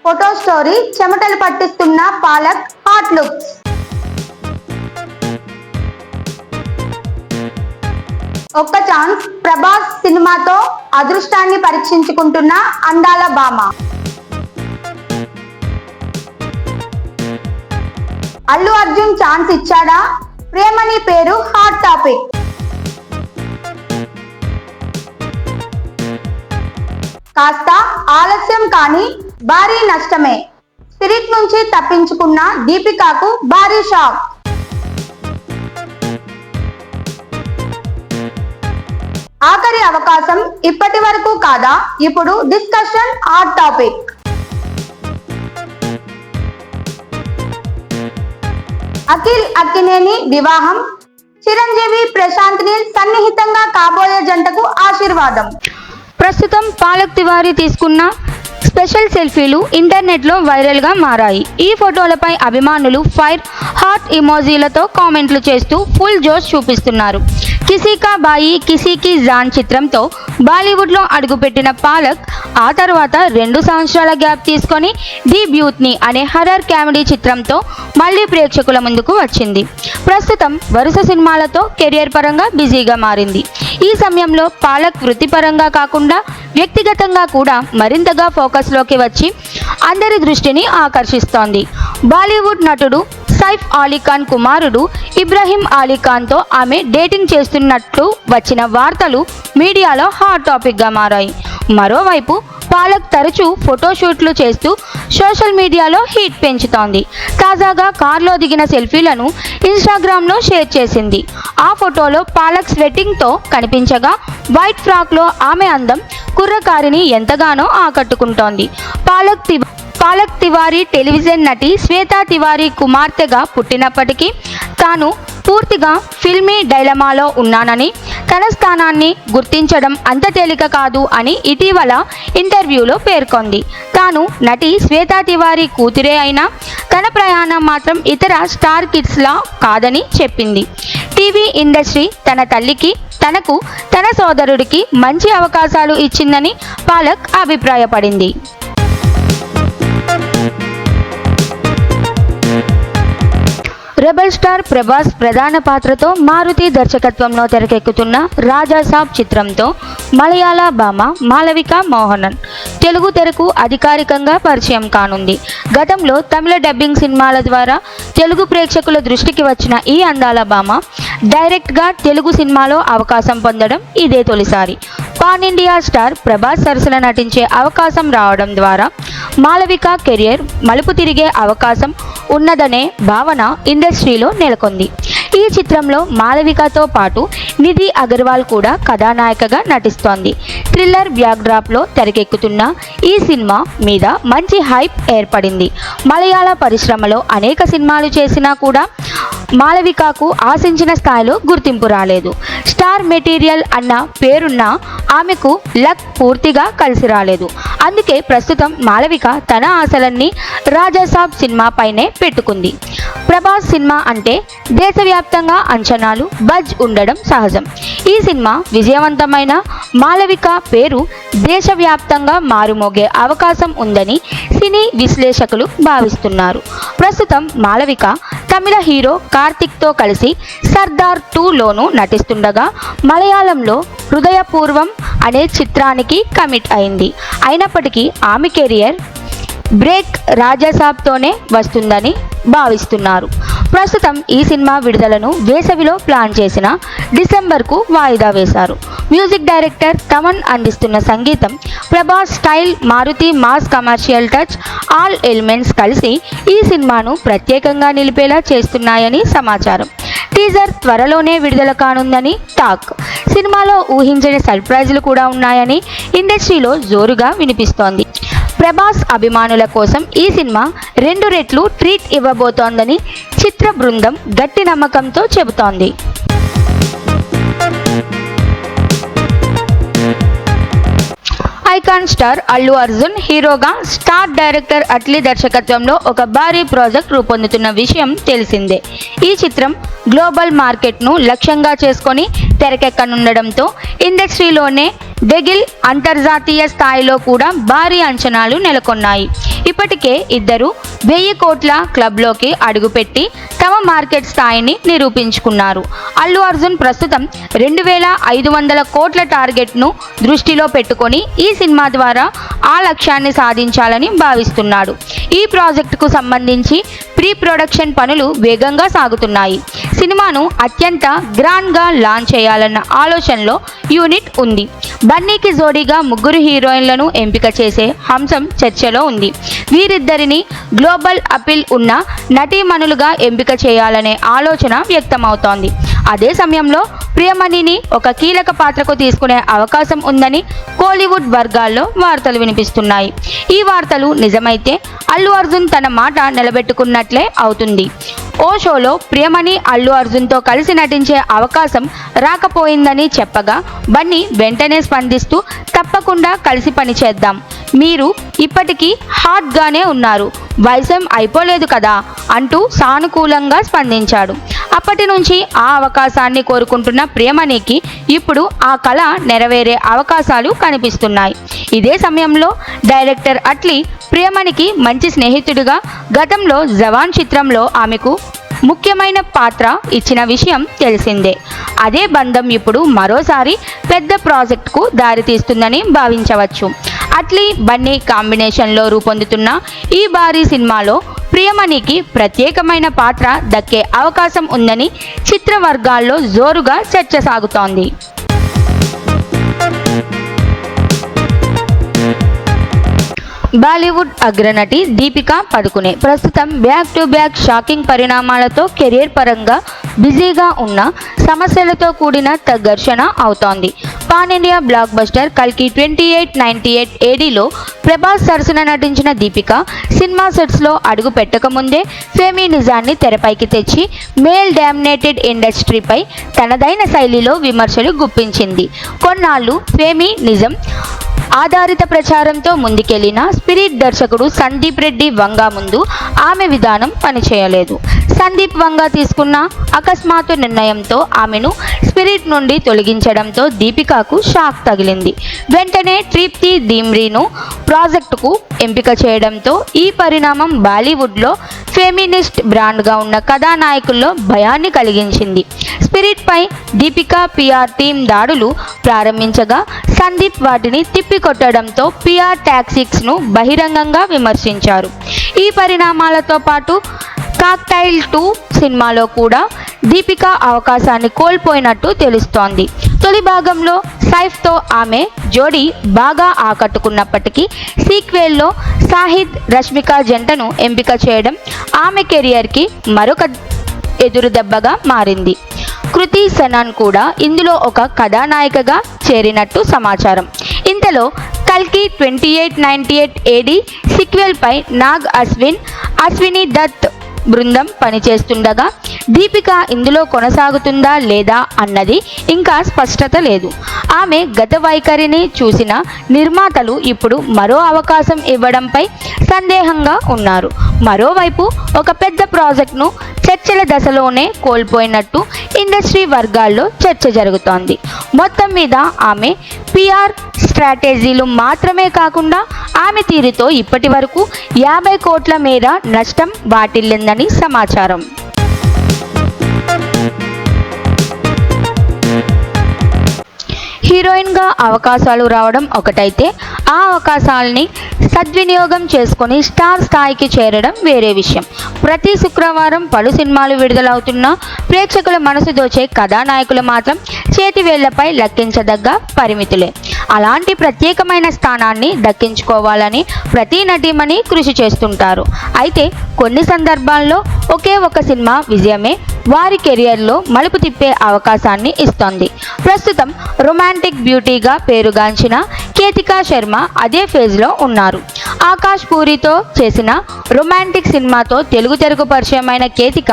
Photo story చెమటలు పట్టిస్తున్న palak hot looks. ఒక్క chance Prabhas సినిమాతో అదృష్టాన్ని పరీక్షించుకుంటున్న అందాల భామ. అల్లు అర్జున్ ఛాన్స్ ఇచ్చాడా? ప్రేమని పేరు హాట్ టాపిక్. కాస్త ఆలస్యం కానీ భారీ నష్టమే. స్పిరిట్ నుంచి తప్పించుకున్న దీపికాకు భారీ షాక్. ఆఖరి అవకాశం ఇప్పటి వరకు కాదా? ఇప్పుడు discussion hot topic. Akhil Akkineni వివాహం. చిరంజీవి ప్రశాంత్ నీల్ సన్నిహితంగా కాబోయే జంటకు ఆశీర్వాదం. ప్రస్తుతం పాలక్ తివారీ తీసుకున్న స్పెషల్ సెల్ఫీలు ఇంటర్నెట్లో వైరల్గా మారాయి. ఈ ఫోటోలపై అభిమానులు ఫైర్, హార్ట్ ఇమోజీలతో కామెంట్లు చేస్తూ ఫుల్ జోష్ చూపిస్తున్నారు. కిసీ కా బాయి కిసీ కి జాన్ చిత్రంతో బాలీవుడ్లో అడుగుపెట్టిన పాలక్ ఆ తర్వాత 2 సంవత్సరాల గ్యాప్ తీసుకొని ది బ్యూత్ని అనే హర్రర్ కామెడీ చిత్రంతో మళ్ళీ ప్రేక్షకుల ముందుకు వచ్చింది. ప్రస్తుతం వరుస సినిమాలతో కెరియర్ పరంగా బిజీగా మారింది. ఈ సమయంలో పాలక్ వృత్తిపరంగా కాకుండా వ్యక్తిగతంగా కూడా మరింతగా ఫోకస్లోకి వచ్చి అందరి దృష్టిని ఆకర్షిస్తోంది. బాలీవుడ్ నటుడు సైఫ్ అలీఖాన్ కుమారుడు ఇబ్రహీం అలీఖాన్తో ఆమె డేటింగ్ చేస్తున్నట్లు వచ్చిన వార్తలు మీడియాలో హాట్ టాపిక్గా మారాయి. మరోవైపు పాలక్ తరచూ ఫోటోషూట్లు చేస్తూ సోషల్ మీడియాలో హీట్ పెంచుతోంది. తాజాగా కార్లో దిగిన సెల్ఫీలను ఇన్స్టాగ్రామ్లో షేర్ చేసింది. ఆ ఫోటోలో పాలక్ స్వెట్టింగ్తో కనిపించగా వైట్ ఫ్రాక్లో ఆమె అందం కుర్రకారిని ఎంతగానో ఆకట్టుకుంటోంది. పాలక్ తివారీ టెలివిజన్ నటి శ్వేతా తివారీ కుమార్తెగా పుట్టినప్పటికీ తాను పూర్తిగా ఫిల్మీ డైలమాలో ఉన్నానని, తన స్థానాన్ని గుర్తించడం అంత తేలిక కాదు అని ఇటీవల ఇంటర్వ్యూలో పేర్కొంది. తాను నటి శ్వేతా తివారీ కూతురే అయినా తన ప్రయాణం మాత్రం ఇతర స్టార్ కిడ్స్లా కాదని చెప్పింది. టీవీ ఇండస్ట్రీ తన తల్లికి, తనకు, తన సోదరుడికి మంచి అవకాశాలు ఇచ్చిందని పాలక్ అభిప్రాయపడింది. రెబల్ స్టార్ ప్రభాస్ ప్రధాన పాత్రతో మారుతి దర్శకత్వంలో తెరకెక్కుతున్న రాజాసాబ్ చిత్రంతో మలయాళ భామ మాళవిక మోహనన్ తెలుగు తెరకు అధికారికంగా పరిచయం కానుంది. గతంలో తమిళ డబ్బింగ్ సినిమాల ద్వారా తెలుగు ప్రేక్షకుల దృష్టికి వచ్చిన ఈ అందాల భామ డైరెక్ట్గా తెలుగు సినిమాలో అవకాశం పొందడం ఇదే తొలిసారి. పాన్ ఇండియా స్టార్ ప్రభాస్ సరసన నటించే అవకాశం రావడం ద్వారా మాళవిక కెరియర్ మలుపు తిరిగే అవకాశం ఉన్నదనే భావన ఇండస్ట్రీలో నెలకొంది. ఈ చిత్రంలో మాళవికతో పాటు నిధి అగర్వాల్ కూడా కథానాయికగా నటిస్తోంది. థ్రిల్లర్ బ్యాక్డ్రాప్లో తెరకెక్కుతున్న ఈ సినిమా మీద మంచి హైప్ ఏర్పడింది. మలయాళ పరిశ్రమలో అనేక సినిమాలు చేసినా కూడా మాళవికకు ఆశించిన స్థాయిలో గుర్తింపు రాలేదు. స్టార్ మెటీరియల్ అన్న పేరున్న ఆమెకు లక్ పూర్తిగా కలిసి రాలేదు. అందుకే ప్రస్తుతం మాళవిక తన ఆశలన్నీ రాజాసాబ్ సినిమాపైనే పెట్టుకుంది. ప్రభాస్ సినిమా అంటే దేశవ్యాప్తంగా అంచనాలు, బజ్ ఉండడం సహజం. ఈ సినిమా విజయవంతమైన మాళవిక పేరు దేశవ్యాప్తంగా మారుమోగే అవకాశం ఉందని సినీ విశ్లేషకులు భావిస్తున్నారు. ప్రస్తుతం మాళవిక తమిళ హీరో కార్తిక్తో కలిసి సర్దార్ 2లోనూ నటిస్తుండగా మలయాళంలో హృదయపూర్వం అనే చిత్రానికి కమిట్ అయింది. అయినప్పటికీ ఆమె కెరియర్ బ్రేక్ రాజాసాబ్తోనే వస్తుందని భావిస్తున్నారు. ప్రస్తుతం ఈ సినిమా విడుదలను వేసవిలో ప్లాన్ చేసిన డిసెంబర్కు వాయిదా వేశారు. మ్యూజిక్ డైరెక్టర్ తమన్ అందిస్తున్న సంగీతం, Prabhas style, Maruthi mass commercial touch, all elements కలిసి ఈ సినిమాను ప్రత్యేకంగా నిలిపేలా చేస్తున్నాయని సమాచారం. టీజర్ త్వరలోనే విడుదల కానుందని టాక్. సినిమాలో ఊహించని సర్ప్రైజులు కూడా ఉన్నాయని ఇండస్ట్రీలో జోరుగా వినిపిస్తోంది. ప్రభాస్ అభిమానుల కోసం ఈ సినిమా 2 రెట్లు ట్రీట్ ఇవ్వబోతోందని చిత్ర బృందం గట్టి నమ్మకంతో చెబుతోంది. ఐకాన్ స్టార్ అల్లు అర్జున్ హీరోగా స్టార్ డైరెక్టర్ అట్లీ దర్శకత్వంలో ఒక భారీ ప్రాజెక్ట్ రూపొందుతున్న విషయం తెలిసిందే. ఈ చిత్రం గ్లోబల్ మార్కెట్ను లక్ష్యంగా చేసుకొని తెరకెక్కనుండడంతో ఇండస్ట్రీలోనే డెగిల్ అంతర్జాతీయ స్థాయిలో కూడా భారీ అంచనాలు నెలకొన్నాయి. ఇప్పటికే ఇద్దరు 1000 కోట్ల క్లబ్లోకి అడుగుపెట్టి తమ మార్కెట్ స్థాయిని నిరూపించుకున్నారు. అల్లు అర్జున్ ప్రస్తుతం 2500 కోట్ల టార్గెట్ను దృష్టిలో పెట్టుకొని ఈ సినిమా ద్వారా ఆ లక్ష్యాన్ని సాధించాలని భావిస్తున్నాడు. ఈ ప్రాజెక్టుకు సంబంధించి ప్రీ ప్రొడక్షన్ పనులు వేగంగా సాగుతున్నాయి. సినిమాను అత్యంత గ్రాండ్గా లాంచ్ చేయాలన్న ఆలోచనలో యూనిట్ ఉంది. బన్నీకి జోడీగా 3 హీరోయిన్లను ఎంపిక చేసే అంశం చర్చలో ఉంది. వీరిద్దరిని గ్లోబల్ అపీల్ ఉన్న నటీమణులుగా ఎంపిక చేయాలనే ఆలోచన వ్యక్తమవుతోంది. అదే సమయంలో ప్రియమణిని ఒక కీలక పాత్రకు తీసుకునే అవకాశం ఉందని కోలీవుడ్ వర్గాల్లో వార్తలు వినిపిస్తున్నాయి. ఈ వార్తలు నిజమైతే అల్లు అర్జున్ తన మాట నిలబెట్టుకున్నట్లే అవుతుంది. ఓ షోలో ప్రియమణి అల్లు అర్జున్తో కలిసి నటించే అవకాశం రాకపోయిందని చెప్పగా బన్నీ వెంటనే స్పందిస్తూ తప్పకుండా కలిసి పనిచేద్దాం, మీరు ఇప్పటికీ హాట్గానే ఉన్నారు, వయసం అయిపోలేదు కదా అంటూ సానుకూలంగా స్పందించాడు. అప్పటి నుంచి ఆ అవకాశాన్ని కోరుకుంటున్న ప్రియమణికి ఇప్పుడు ఆ కళ నెరవేరే అవకాశాలు కనిపిస్తున్నాయి. ఇదే సమయంలో డైరెక్టర్ అట్లీ ప్రియమణికి మంచి స్నేహితుడిగా గతంలో జవాన్ చిత్రంలో ఆమెకు ముఖ్యమైన పాత్ర ఇచ్చిన విషయం తెలిసిందే. అదే బంధం ఇప్పుడు మరోసారి పెద్ద ప్రాజెక్టుకు దారితీస్తుందని భావించవచ్చు. అట్లీ బన్నీ కాంబినేషన్లో రూపొందుతున్న ఈ భారీ సినిమాలో ప్రియమణికి ప్రత్యేకమైన పాత్ర దక్కే అవకాశం ఉందని చిత్ర వర్గాల్లో జోరుగా చర్చ సాగుతోంది. బాలీవుడ్ అగ్రనటి దీపికా పదుకునే ప్రస్తుతం బ్యాక్ టు బ్యాక్ షాకింగ్ పరిణామాలతో కెరీర్ పరంగా బిజీగా ఉన్న సమస్యలతో కూడిన ఘర్షణ అవుతోంది. పాన్ ఇండియా బ్లాక్ బస్టర్ కల్కి 2898 ఏడీలో ప్రభాస్ సరసన నటించిన దీపిక సినిమా సెట్స్లో అడుగు పెట్టకముందే ఫెమినిజాన్ని తెరపైకి తెచ్చి మేల్ డామినేటెడ్ ఇండస్ట్రీపై తనదైన శైలిలో విమర్శలు గుప్పించింది. కొన్నాళ్ళు ఫెమినిజం ఆధారిత ప్రచారంతో ముందుకెళ్లిన స్పిరిట్ దర్శకుడు సందీప్ రెడ్డి వంగా ముందు ఆమె విధానం పనిచేయలేదు. సందీప్ వంగా తీసుకున్న అకస్మాత్తు నిర్ణయంతో ఆమెను స్పిరిట్ నుండి తొలగించడంతో దీపికాకు షాక్ తగిలింది. వెంటనే ట్రిప్తి దీమ్రీను ప్రాజెక్టుకు ఎంపిక చేయడంతో ఈ పరిణామం బాలీవుడ్లో ఫెమినిస్ట్ బ్రాండ్గా ఉన్న కథానాయకుల్లో భయాన్ని కలిగించింది. స్పిరిట్ పై దీపికా పిఆర్ టీం దాడులు ప్రారంభించగా సందీప్ వాటిని తిప్పికొట్టడంతో పిఆర్ టాక్టిక్స్ను బహిరంగంగా విమర్శించారు. ఈ పరిణామాలతో పాటు కాక్టైల్ 2 సినిమాలో కూడా దీపిక అవకాశాన్ని కోల్పోయినట్టు తెలుస్తోంది. తొలి భాగంలో సైఫ్తో ఆమె జోడీ బాగా ఆకట్టుకున్నప్పటికీ సీక్వెల్లో సాహిద్ రష్మిక జంటను ఎంపిక చేయడం ఆమె కెరియర్కి మరొక ఎదురుదెబ్బగా మారింది. కృతి సనన్ కూడా ఇందులో ఒక కథానాయికగా చేరినట్టు సమాచారం. ఇంతలో కల్కి 2898 ఏడీ సీక్వెల్పై నాగ్ అశ్విని దత్ బృందం పనిచేస్తుండగా దీపిక ఇందులో కొనసాగుతుందా లేదా అన్నది ఇంకా స్పష్టత లేదు. ఆమె గత వైఖరిని చూసిన నిర్మాతలు ఇప్పుడు మరో అవకాశం ఇవ్వడంపై సందేహంగా ఉన్నారు. మరోవైపు ఒక పెద్ద ప్రాజెక్టును చర్చల దశలోనే కోల్పోయినట్టు ఇండస్ట్రీ వర్గాల్లో చర్చ జరుగుతోంది. మొత్తం మీద ఆమె పిఆర్ స్ట్రాటజీలు మాత్రమే కాకుండా ఆమె తీరుతో ఇప్పటి వరకు 50 కోట్ల మేర నష్టం వాటిల్లిందని సమాచారం. హీరోయిన్గా అవకాశాలు రావడం ఒకటైతే ఆ అవకాశాలని సద్వినియోగం చేసుకొని స్టార్ స్థాయికి చేరడం వేరే విషయం. ప్రతి శుక్రవారం పలు సినిమాలు విడుదలవుతున్నా ప్రేక్షకుల మనసు దోచే కథానాయకులు మాత్రం చేతి వేళ్లపై లెక్కించదగ్గ పరిమితులే. అలాంటి ప్రత్యేకమైన స్థానాన్ని దక్కించుకోవాలని ప్రతి నటీమణి కృషి చేస్తుంటారు. అయితే కొన్ని సందర్భాల్లో ఒకే ఒక సినిమా విజయమే వారి కెరియర్లో మలుపు తిప్పే అవకాశాన్ని ఇస్తోంది. ప్రస్తుతం రొమాంటిక్ బ్యూటీగా పేరుగాంచిన కేతికా శర్మ అదే ఫేజ్లో ఉన్నారు. ఆకాష్ పూరితో చేసిన రొమాంటిక్ సినిమాతో తెలుగు తెరకు పరిచయమైన కేతిక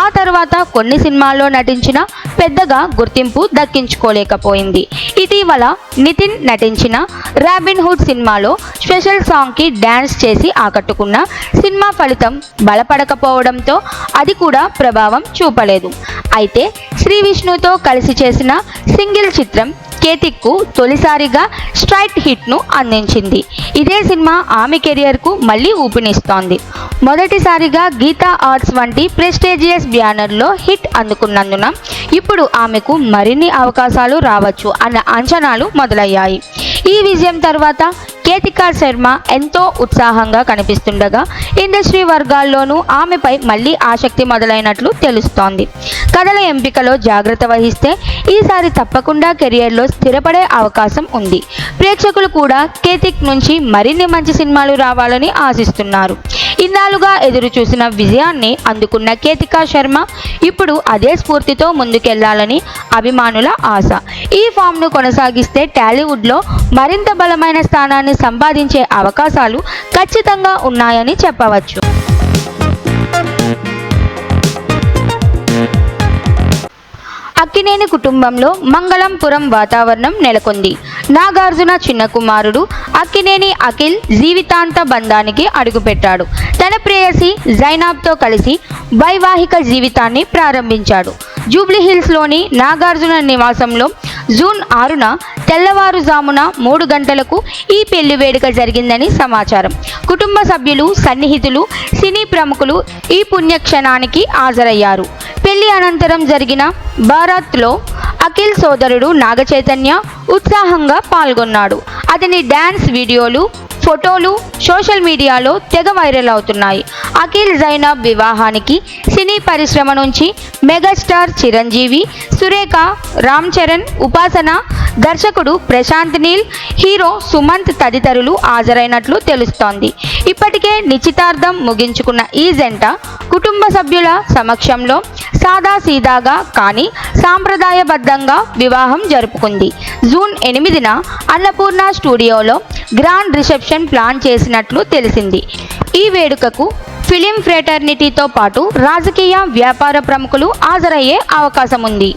ఆ తర్వాత కొన్ని సినిమాల్లో నటించిన పెద్దగా గుర్తింపు దక్కించుకోలేకపోయింది. ఇటీవల నితిన్ నటించిన రాబిన్ హుడ్ సినిమాలో స్పెషల్ సాంగ్కి డ్యాన్స్ చేసి ఆకట్టుకున్న సినిమా ఫలితం బలపడకపోవడంతో అది కూడా ప్రభావం చూపించింది. చూపలేదు. అయితే శ్రీ విష్ణుతో కలిసి చేసిన సింగిల్ చిత్రం కేతిక్కు తొలిసారిగా స్ట్రైట్ హిట్ను అందించింది. ఇదే సినిమా ఆమె కెరియర్కు మళ్ళీ ఊపినిస్తోంది. మొదటిసారిగా గీతా ఆర్ట్స్ వంటి ప్రెస్టీజియస్ బ్యానర్లో హిట్ అందుకున్నందున ఇప్పుడు ఆమెకు మరిన్ని అవకాశాలు రావచ్చు అన్న అంచనాలు మొదలయ్యాయి. ఈ విజయం తర్వాత కేతికా శర్మ ఎంతో ఉత్సాహంగా కనిపిస్తుండగా ఇండస్ట్రీ వర్గాల్లోనూ ఆమెపై మళ్ళీ ఆసక్తి మొదలైనట్లు తెలుస్తోంది. కథల ఎంపికలో జాగ్రత్త వహిస్తే ఈసారి తప్పకుండా కెరియర్లో స్థిరపడే అవకాశం ఉంది. ప్రేక్షకులు కూడా కేతిక్ నుంచి మరిన్ని మంచి సినిమాలు రావాలని ఆశిస్తున్నారు. ఇన్నాళ్లుగా ఎదురు చూసిన విజయాన్ని అందుకున్న కేతికా శర్మ ఇప్పుడు అదే స్ఫూర్తితో ముందుకెళ్లాలని అభిమానుల ఆశ. ఈ ఫామ్ను కొనసాగిస్తే టాలీవుడ్లో మరింత బలమైన స్థానాన్ని సంపాదించే అవకాశాలు ఖచ్చితంగా ఉన్నాయని చెప్పవచ్చు. అక్కినేని కుటుంబంలో మంగళంపురం వాతావరణం నెలకొంది. నాగార్జున చిన్న కుమారుడు అక్కినేని అఖిల్ జీవితాంత బంధానికి అడుగుపెట్టాడు. తన ప్రేయసి జైనాబ్తో కలిసి వైవాహిక జీవితాన్ని ప్రారంభించాడు. జూబ్లీహిల్స్లోని నాగార్జున నివాసంలో జూన్ 6న తెల్లవారుజామున 3 గంటలకు ఈ పెళ్లి వేడుక జరిగిందని సమాచారం. కుటుంబ సభ్యులు, సన్నిహితులు, సినీ ప్రముఖులు ఈ పుణ్యక్షణానికి హాజరయ్యారు. పెళ్లి అనంతరం జరిగిన బారాత్లో అఖిల్ సోదరుడు నాగచైతన్య ఉత్సాహంగా పాల్గొన్నాడు. అతని డ్యాన్స్ వీడియోలు, ఫోటోలు సోషల్ మీడియాలో తెగ వైరల్ అవుతున్నాయి. అఖిల్ జైనబ్ వివాహానికి సినీ పరిశ్రమ నుంచి మెగాస్టార్ చిరంజీవి, సురేఖ, రామ్ చరణ్, ఉపాసన, దర్శకుడు ప్రశాంత్ నీల్, హీరో సుమంత్ తదితరులు హాజరైనట్లు తెలుస్తోంది. ఇప్పటికే నిశ్చితార్థం ముగించుకున్న ఈ జంట కుటుంబ సభ్యుల సమక్షంలో సాదాసీదాగా కానీ సాంప్రదాయబద్ధంగా వివాహం జరుపుకుంది. జూన్ 8న అన్నపూర్ణ స్టూడియోలో గ్రాండ్ రిసెప్షన్ ప్లాన్ చేసినట్లు తెలిసింది. ఈ వేడుకకు ఫిలిం ఫ్రేటర్నిటీతో పాటు రాజకీయ, వ్యాపార ప్రముఖులు హాజరయ్యే అవకాశం ఉంది.